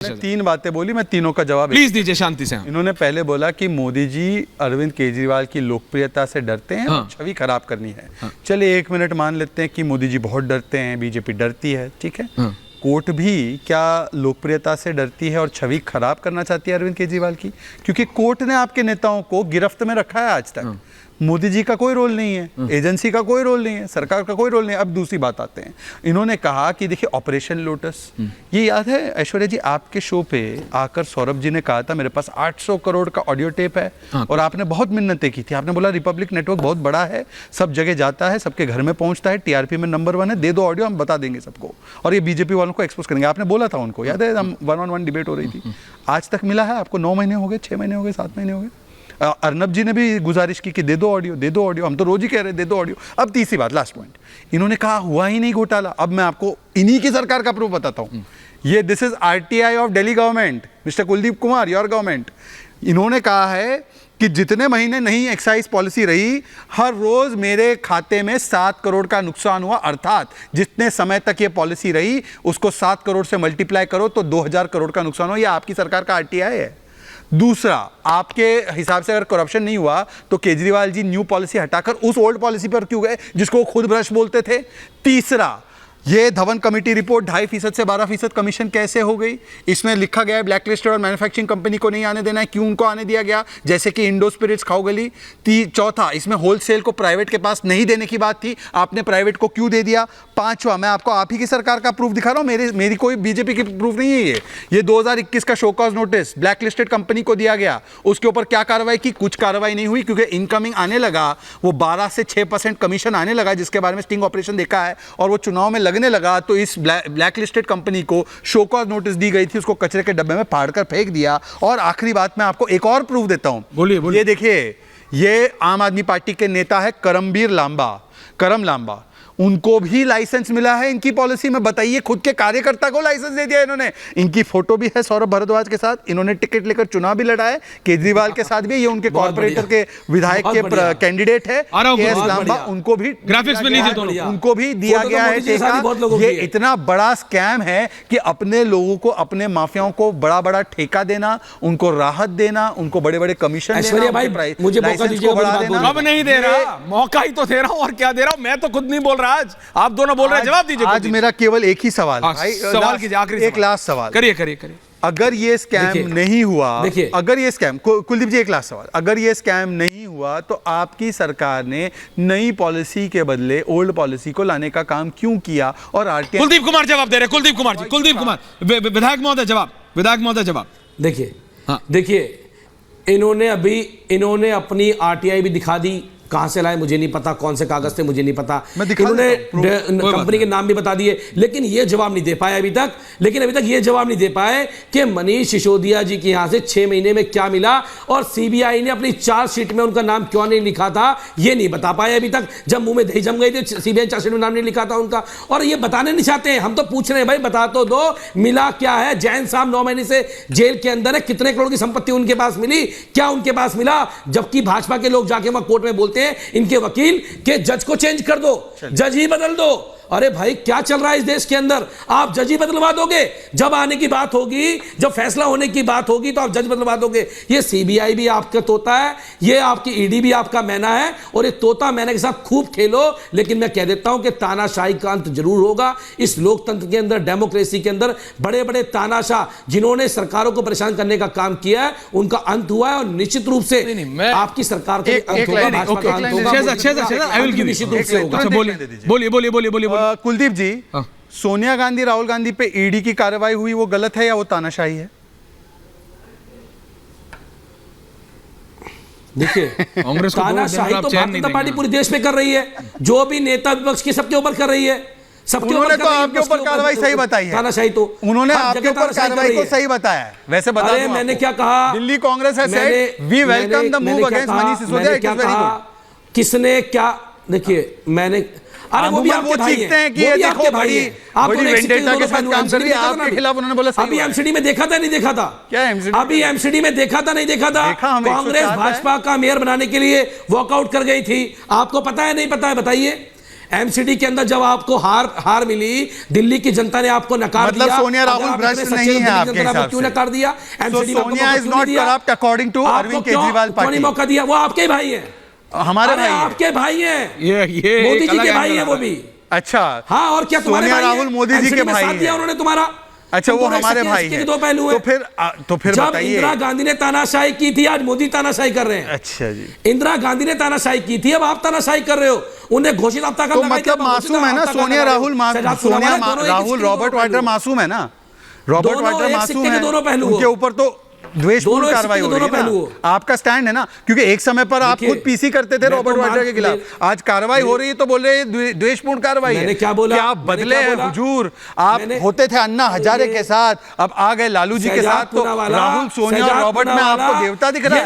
तीन बातें बोली, मैं तीनों का जवाब प्लीज दीजिए शांति से। इन्होंने पहले बोला कि मोदी जी अरविंद केजरीवाल की लोकप्रियता से डरते हैं और छवि खराब करनी है। चलिए 1 मिनट मान लेते हैं कि मोदी जी बहुत डरते हैं, बीजेपी डरती है, ठीक है। कोर्ट भी क्या लोकप्रियता से डरती है और छवि खराब करना चाहती है अरविंद केजरीवाल की? क्योंकि कोर्ट ने आपके नेताओं को गिरफ्त में रखा है आज तक। मोदी जी का कोई रोल नहीं है, एजेंसी का कोई रोल नहीं है, सरकार का कोई रोल नहीं है। अब दूसरी बात आते हैं, इन्होंने कहा कि देखिए ऑपरेशन लोटस, ये याद है ऐश्वर्या जी आपके शो पे आकर सौरभ जी ने कहा था मेरे पास 800 करोड़ का ऑडियो टेप है और आपने बहुत मिन्नतें की थी। आपने बोला रिपब्लिक नेटवर्क बहुत बड़ा है, सब जगह जाता है, सबके घर में पहुंचता है, टीआरपी में नंबर 1 है, दे दो ऑडियो, हम बता देंगे सबको और ये बीजेपी वालों को एक्सपोज करेंगे। आपने बोला था उनको, याद है हम 1-on-1 डिबेट हो रही थी। आज तक मिला है आपको? 9 महीने हो गए, 6 महीने हो गए, 7 महीने हो गए। अर्नब जी ने भी गुजारिश की कि दे दो ऑडियो, दे दो ऑडियो, हम तो रोज ही कह रहे दे दो ऑडियो। अब तीसरी बात, लास्ट पॉइंट, इन्होंने कहा हुआ ही नहीं घोटाला। अब मैं आपको इन्हीं की सरकार का प्रूफ बताता हूं। ये this is RTI of Delhi government, mister Kuldeep Kumar, your government. इन्होंने कहा है कि जितने महीने नई एक्साइज पॉलिसी रही, हर रोज मेरे खाते में 7 करोड़ का नुकसान हुआ, अर्थात जितने समय तक ये पॉलिसी रही उसको 7 करोड़ से मल्टीप्लाई करो तो 2000 करोड़ का नुकसान हुआ। ये आपकी सरकार का आरटीआई है। दूसरा, आपके हिसाब से अगर करप्शन नहीं हुआ तो केजरीवाल जी न्यू पॉलिसी हटाकर उस ओल्ड पॉलिसी पर क्यों गए जिसको वो खुद भ्रष्ट बोलते थे? तीसरा, ये धवन कमेटी रिपोर्ट 2.5% से 12% कमीशन कैसे हो गई? इसमें लिखा गया है ब्लैक लिस्टेड और मैन्युफैक्चरिंग कंपनी को नहीं आने देना है, क्यों उनको आने दिया गया, जैसे कि इंडो स्पिरिट्स, खाओगली। चौथा, इसमें होलसेल को प्राइवेट के पास नहीं देने की बात थी, आपने प्राइवेट को क्यों दे दिया? पांचवा, मैं आपको आप ही की सरकार का प्रूफ दिखा रहा हूं, मेरी कोई बीजेपी की प्रूफ नहीं है। ये 2021 का show cause notice black listed company को दिया गया, उसके ऊपर क्या कार्रवाई की? कुछ कार्रवाई नहीं हुई, क्योंकि इनकमिंग आने लगा, वो 12 से 6% कमीशन आने लगा, जिसके बारे में स्टिंग ऑपरेशन देखा है, और वो चुनाव में लगने लगा तो इस ब्लैक लिस्टेड कंपनी को शो कॉज नोटिस दी गई थी, उसको कचरे के डब्बे में फाड़कर फेंक दिया। और आखिरी बात, मैं आपको एक और प्रूफ देता हूं। बोलिए। ये देखिए, ये आम आदमी पार्टी के नेता है करम लांबा, उनको भी लाइसेंस मिला है इनकी पॉलिसी में। बताइए, खुद के कार्यकर्ता को लाइसेंस दे दिया इन्होंने। इनकी फोटो भी है सौरभ भारद्वाज के साथ, इन्होंने टिकट लेकर चुनाव भी लड़ा है, केजरीवाल के साथ भी। ये उनके कॉर्पोरेटर के विधायक के कैंडिडेट है केएस लांबा, उनको भी ग्राफिक्स में नीचे दोनों, उनको भी दिया गया है ठेका। ये इतना बड़ा स्कैम है कि अपने लोगों को, अपने माफियाओं को बड़ा बड़ा ठेका देना, उनको राहत देना, उनको बड़े बड़े कमीशन देना, मुझे मौका दीजिए। अब नहीं दे रहा, मौका ही तो दे रहा हूं, और क्या दे रहा हूं? मैं तो खुद नहीं बोल रहा, आज आप दोनों बोल रहे हैं, जवाब दीजिए। आज मेरा केवल एक ही सवाल है, सवाल कीजिए, आखिरी एक लास्ट सवाल। करिए। अगर ये स्कैम नहीं हुआ, अगर ये स्कैम, कुलदीप जी एक लास्ट सवाल, अगर ये स्कैम नहीं हुआ तो आपकी सरकार ने नई पॉलिसी के बदले ओल्ड पॉलिसी को लाने का काम क्यों किया? और आरटीआई, कुलदीप कुमार जवाब दे रहे, कुलदीप कुमार, विधायक महोदय जवाब। देखिए, इन्होंने अपनी आरटीआई भी दिखा दी, कहां से लाए मुझे नहीं पता, कौन से कागज थे मुझे नहीं पता, इन्होंने कंपनी के नाम भी बता दिए, लेकिन ये जवाब नहीं दे पाए अभी तक। ये जवाब नहीं दे पाए कि मनीष सिसोदिया जी के यहां से 6 महीने में क्या मिला, और सीबीआई ने अपनी चार्जशीट में उनका नाम क्यों नहीं लिखा था, ये नहीं बता पाए अभी तक। जब मुंह में दही जम गई थी, सीबीआई चार्जशीट में नाम नहीं लिखा था उनका, और ये बताने नहीं चाहते हैं। हम तो पूछ रहे हैं भाई, बता तो दो, मिला क्या है? जैन साहब 9 महीने से जेल के अंदर है, कितने करोड़ की संपत्ति उनके पास मिली, क्या उनके पास मिला? जबकि भाजपा के लोग जाके वहां कोर्ट में बोलते इनके वकील के जज को चेंज कर दो, जज ही बदल दो। अरे भाई, क्या चल रहा है इस देश के अंदर? आप जज ही बदलवा दोगे? जब आने की बात होगी, जब फैसला होने की बात होगी तो आप जज बदलवा दोगे? ये सीबीआई भी आपका तोता है, ये आपकी ईडी भी आपका मैना है, और ये तोता मैना के साथ खूब खेलो। लेकिन मैं कह देता हूं कि तानाशाही का अंत जरूर होगा इस लोकतंत्र के अंदर, डेमोक्रेसी के अंदर। बड़े बड़े तानाशाह जिन्होंने सरकारों को परेशान करने का काम किया है, उनका अंत हुआ है, और निश्चित रूप से आपकी सरकार का अंत होगा, भाजपा का अंत होगा, निश्चित रूप से होगा। बोलिए। कुलदीप जी, सोनिया गांधी, राहुल गांधी पे ईडी की कार्रवाई हुई, वो गलत है या वो तानाशाही है? देखिए, कांग्रेस तानाशाही तो भारतीय जनता पार्टी पूरे देश में कर रही है, जो भी नेता विपक्ष के सबके ऊपर कर रही है, सबके ऊपर। तो आपके ऊपर कार्रवाई सही बताई है, तानाशाही तो उन्होंने आपके ऊपर कार्रवाई को सही बताया है। वैसे बता दूं, मैंने क्या कहा? दिल्ली कांग्रेस है said, we welcome the move against Manish Sisodia, it is very good. किसने क्या? देखिए, मैंने, अरे वो भी आपके भाई हैं, कि ये देखो भाई, आप वेंडेटा के साथ काम कर रही है आपके खिलाफ, उन्होंने बोला अभी एमसीडी में देखा था नहीं देखा था? क्या एमसीडी? अभी एमसीडी में देखा था नहीं देखा था? कांग्रेस भाजपा का मेयर बनाने के लिए वॉकआउट कर गई थी, आपको पता है नहीं पता है? बताइए। एमसीडी के अंदर जब आपको हार मिली, दिल्ली की जनता ने आपको नकार मतलब दिया। सोनिया राहुल भ्रष्ट नहीं है आपके हिसाब से? क्यों नकार दिया? एमसीडी में Sonia is not corrupt according to Arvind Kejriwal party. मौका दिया, वो आपके भाई हैं, हमारे भाई हैं। आपके भाई हैं, ये मोदी जी के भाई हैं वो भी। अच्छा, हाँ, और क्या तुम्हारे सोनिया भाई हैं? राहुल मोदी जी के एमसीडी में भाई साथ दिया हैं। उन्होंने तुम्हारा। अच्छा, वो हमारे भाई के हैं। दो पहलू हैं। तो फिर जब बताइए। इंदिरा गांधी ने तानाशाही की थी, आज मोदी तानाशाही कर रहे हैं। अच्छा जी, इंदिरा गांधी ने तानाशाही की थी, अब आप तानाशाही कर रहे हो। उन्हें घोषित हफ्ता तो मतलब मासूम है ना सोनिया राहुल? रॉबर्ट वाड्रा मासूम है ना? रॉबर्ट वाड्रा मासूम है, दोनों पहलू उनके ऊपर तो द्वेषपूर्ण कार्रवाई हो रही है पहलू ना। आपका स्टैंड है ना, क्योंकि एक समय पर आप खुद पीसी करते थे रॉबर्ट वाड्रा के खिलाफ, आज कार्रवाई हो रही है तो बोल रहे हैं द्वेषपूर्ण कार्रवाई है। क्या बोला? क्या आप बदले हैं हुजूर? आप होते थे अन्ना हजारे के साथ, अब आ गए लालू जी के साथ, तो राहुल, सोनिया और रॉबर्ट में आपको देवता दिख रहा है।